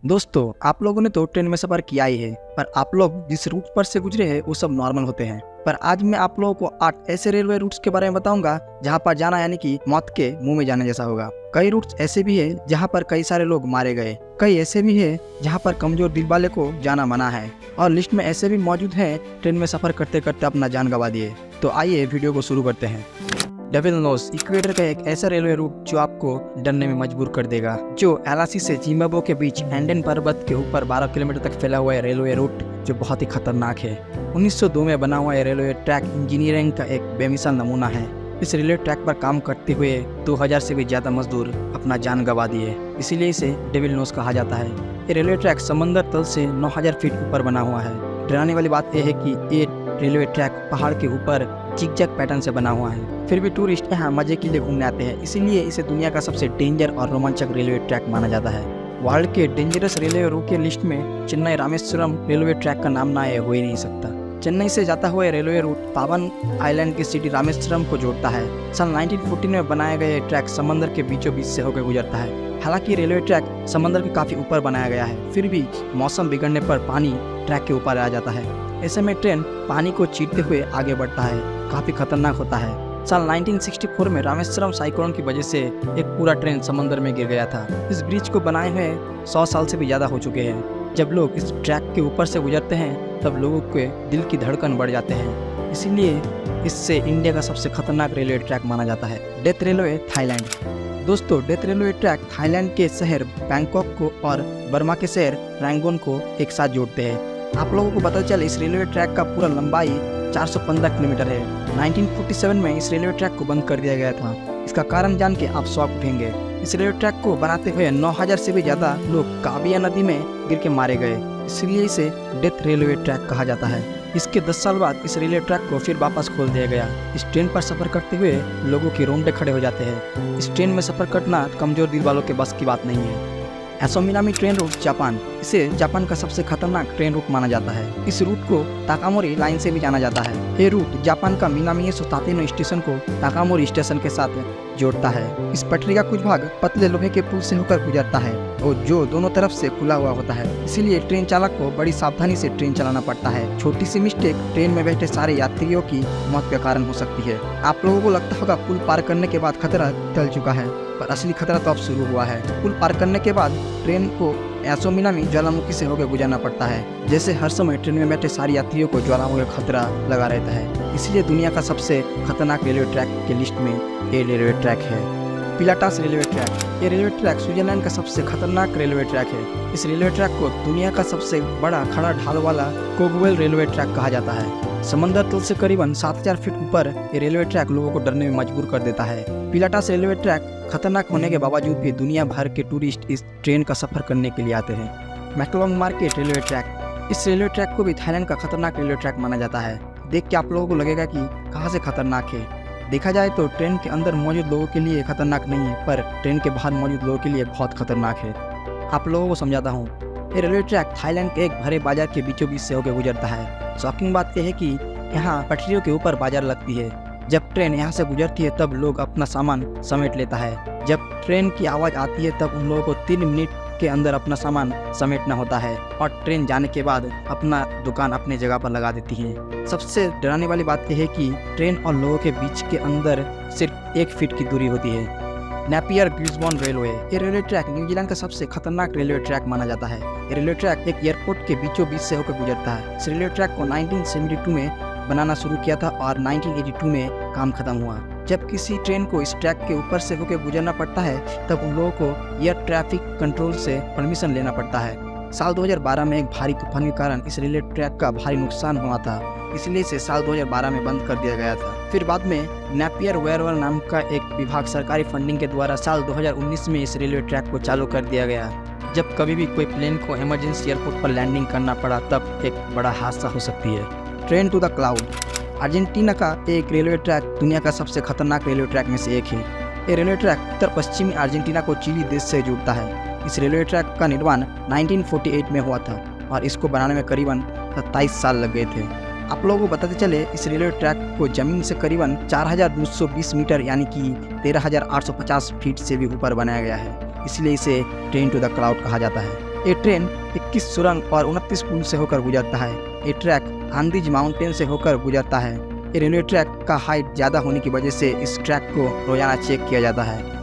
दोस्तों, आप लोगों ने तो ट्रेन में सफर किया ही है, पर आप लोग जिस रूट पर से गुजरे हैं वो सब नॉर्मल होते हैं। पर आज मैं आप लोगों को 8 ऐसे रेलवे रूट्स के बारे में बताऊंगा जहां पर जाना यानी कि मौत के मुंह में जाने जैसा होगा। कई रूट्स ऐसे भी है जहां पर कई सारे लोग मारे गए, कई ऐसे भी है जहां पर कमजोर दिल वाले को जाना मना है, और लिस्ट में ऐसे भी मौजूद हैं ट्रेन में सफर करते करते अपना जान गंवा दिए। तो आइए वीडियो को शुरू करते हैं। डेविल नोज इक्वेटर का एक ऐसा रेलवे रूट जो आपको डरने में मजबूर कर देगा, जो एलासी से जिम्बाब्वे के बीच एंडेन पर्वत के ऊपर 12 किलोमीटर तक फैला हुआ है रेलवे रूट, जो बहुत ही खतरनाक है। 1902 में बना हुआ रेलवे ट्रैक इंजीनियरिंग का एक बेमिसाल नमूना है। इस रेलवे ट्रैक पर काम करते हुए 2000 से भी ज्यादा मजदूर अपना जान गंवा दिए, इसीलिए इसे डेविल नोज कहा जाता है। ये रेलवे ट्रैक समंदर तल से 9000 फीट ऊपर बना हुआ है। डराने वाली बात यह है कि ये रेलवे ट्रैक पहाड़ के ऊपर जिगजैग पैटर्न से बना हुआ है। फिर भी टूरिस्ट यहाँ मजे के लिए घूमने आते हैं, इसीलिए इसे दुनिया का सबसे डेंजर और रोमांचक रेलवे ट्रैक माना जाता है। वर्ल्ड के डेंजरस रेलवे रूट के लिस्ट में चेन्नई रामेश्वरम रेलवे ट्रैक का नाम ना हो ही नहीं सकता। चेन्नई से जाता हुआ रेलवे रूट पावन आइलैंड की सिटी रामेश्वरम को जोड़ता है। साल 1914 में बनाया गया ये ट्रैक समंदर के बीचों बीच से होकर गुजरता है। हालांकि रेलवे ट्रैक समंदर के काफी ऊपर बनाया गया है, फिर भी मौसम बिगड़ने पर पानी ट्रैक के ऊपर आ जाता है। ऐसे में ट्रेन पानी को चीरते हुए आगे बढ़ता है, काफी खतरनाक होता है। साल 1964 में रामेश्वरम साइक्लोन की वजह से एक पूरा ट्रेन समंदर में गिर गया था। इस ब्रिज को बनाए हुए 100 साल से भी ज्यादा हो चुके हैं। जब लोग इस ट्रैक के ऊपर से गुजरते हैं तब लोगों के दिल की धड़कन बढ़ जाते हैं, इसीलिए इससे इंडिया का सबसे खतरनाक रेलवे ट्रैक माना जाता है। Death railway Thailand. दोस्तों, डेथ रेलवे ट्रैक थाईलैंड के शहर बैंकॉक को और बर्मा के शहर रैंगोन को एक साथ जोड़ते हैं। आप लोगों को पता चले इस रेलवे ट्रैक का पूरा लंबाई 415 किलोमीटर है। 1947 में इस रेलवे ट्रैक को बंद कर दिया गया था। इसका कारण जान के आप शॉक उठेंगे। इस रेलवे ट्रैक को बनाते हुए 9000 से भी ज्यादा लोग काबिया नदी में गिर के मारे गए, इसलिए इसे डेथ रेलवे ट्रैक कहा जाता है। इसके 10 साल बाद इस रेलवे ट्रैक को फिर वापस खोल दिया गया। इस ट्रेन पर सफर करते हुए लोगों के रोंगटे खड़े हो जाते हैं। इस ट्रेन में सफर करना कमजोर दिल वालों के बस की बात नहीं है। एसोमिनामी ट्रेन रूट जापान। इसे जापान का सबसे खतरनाक ट्रेन रूट माना जाता है। इस रूट को ताकामोरी लाइन से भी जाना जाता है। ये रूट जापान का मिनामी सोतातेनो स्टेशन को ताकामोरी स्टेशन के साथ जोड़ता है। इस पटरी का कुछ भाग पतले लोहे के पुल से होकर गुजरता है और जो दोनों तरफ से खुला हुआ होता है, इसीलिए ट्रेन चालक को बड़ी सावधानी से ट्रेन चलाना पड़ता है। छोटी सी मिस्टेक ट्रेन में बैठे सारे यात्रियों की मौत का कारण हो सकती है। आप लोगों को लगता होगा पुल पार करने के बाद खतरा टल चुका है, पर असली खतरा तो अब शुरू हुआ है। पुल पार करने के बाद ट्रेन को एसोमिनामी ज्वालामुखी से होकर गुजरना पड़ता है। जैसे हर समय ट्रेन में बैठे सारे यात्रियों को ज्वालामुखी का खतरा लगा रहता है, इसीलिए दुनिया का सबसे खतरनाक रेलवे ट्रैक के लिस्ट में ये रेलवे ट्रैक है। Pilatus railway track. ये रेलवे ट्रैक स्विट्जरलैंड का सबसे खतरनाक रेलवे ट्रैक है। इस रेलवे ट्रैक को दुनिया का सबसे बड़ा खड़ा ढाल वाला कोगवेल रेलवे ट्रैक कहा जाता है। समंदर तल से करीबन 7000 फीट ऊपर ये रेलवे ट्रैक लोगों को डरने में मजबूर कर देता है। पिलाटस रेलवे ट्रैक खतरनाक होने के बावजूद भी दुनिया भर के टूरिस्ट इस ट्रेन का सफर करने के लिए आते हैं। मैकलोंग मार्केट रेलवे ट्रैक। इस रेलवे ट्रैक को भी थाईलैंड का खतरनाक रेलवे ट्रैक माना जाता है। देख के आप लोगों को लगेगा कि कहाँ से खतरनाक है। देखा जाए तो ट्रेन के अंदर मौजूद लोगों के लिए खतरनाक नहीं है, पर ट्रेन के बाहर मौजूद लोगों के लिए बहुत खतरनाक है। आप लोगों को समझाता हूँ। ये रेलवे ट्रैक थाईलैंड के एक भरे बाजार के बीचों बीच से होकर गुजरता है। शॉकिंग बात यह है कि यहाँ पटरियों के ऊपर बाजार लगती है। जब ट्रेन यहाँ से गुजरती है तब लोग अपना सामान समेट लेता है। जब ट्रेन की आवाज़ आती है तब उन लोगों को 3 मिनट के अंदर अपना सामान समेटना होता है और ट्रेन जाने के बाद अपना दुकान अपने जगह पर लगा देती है। सबसे डराने वाली बात यह है कि ट्रेन और लोगों के बीच के अंदर सिर्फ 1 फीट की दूरी होती है। Napier Gisborne railway. ये रेलवे ट्रैक न्यूजीलैंड का सबसे खतरनाक रेलवे ट्रैक माना जाता है। ये रेलवे ट्रैक एक एयरपोर्ट के बीचों बीच से होकर गुजरता है। इस रेलवे ट्रैक को 1972 में बनाना शुरू किया था और 1982 में काम खत्म हुआ। जब किसी ट्रेन को इस ट्रैक के ऊपर से होकर गुजरना पड़ता है तब उन लोगों को एयर ट्रैफिक कंट्रोल से परमिशन लेना पड़ता है। साल 2012 में एक भारी तूफान के कारण इस रेलवे ट्रैक का भारी नुकसान हुआ था, इसलिए इसे साल 2012 में बंद कर दिया गया था। फिर बाद में नेपियर वेयरवेल नाम का एक विभाग सरकारी फंडिंग के द्वारा साल 2019 में इस रेलवे ट्रैक को चालू कर दिया गया। जब कभी भी कोई प्लेन को इमरजेंसी एयरपोर्ट पर लैंडिंग करना पड़ा तब एक बड़ा हादसा हो सकती है। Train to the cloud. Argentina का एक रेलवे ट्रैक दुनिया का सबसे खतरनाक रेलवे ट्रैक में से एक है। ये रेलवे ट्रैक उत्तर पश्चिमी अर्जेंटीना को चिली देश से जोड़ता है। इस रेलवे ट्रैक का निर्माण 1948 में हुआ था और इसको बनाने में करीबन 27 साल लग गए थे। आप लोगों को बताते चले इस रेलवे ट्रैक को जमीन से करीबन 4220 मीटर यानी कि 13,850 फीट से भी ऊपर बनाया गया है, इसलिए इसे ट्रेन टू द क्लाउड कहा जाता है। ये ट्रेन 21 सुरंग और 29 पुल से होकर गुजरता है। ये ट्रैक आंदीज माउंटेन से होकर गुजरता है। ये रेलवे ट्रैक का हाइट ज़्यादा होने की वजह से इस ट्रैक को रोजाना चेक किया जाता है।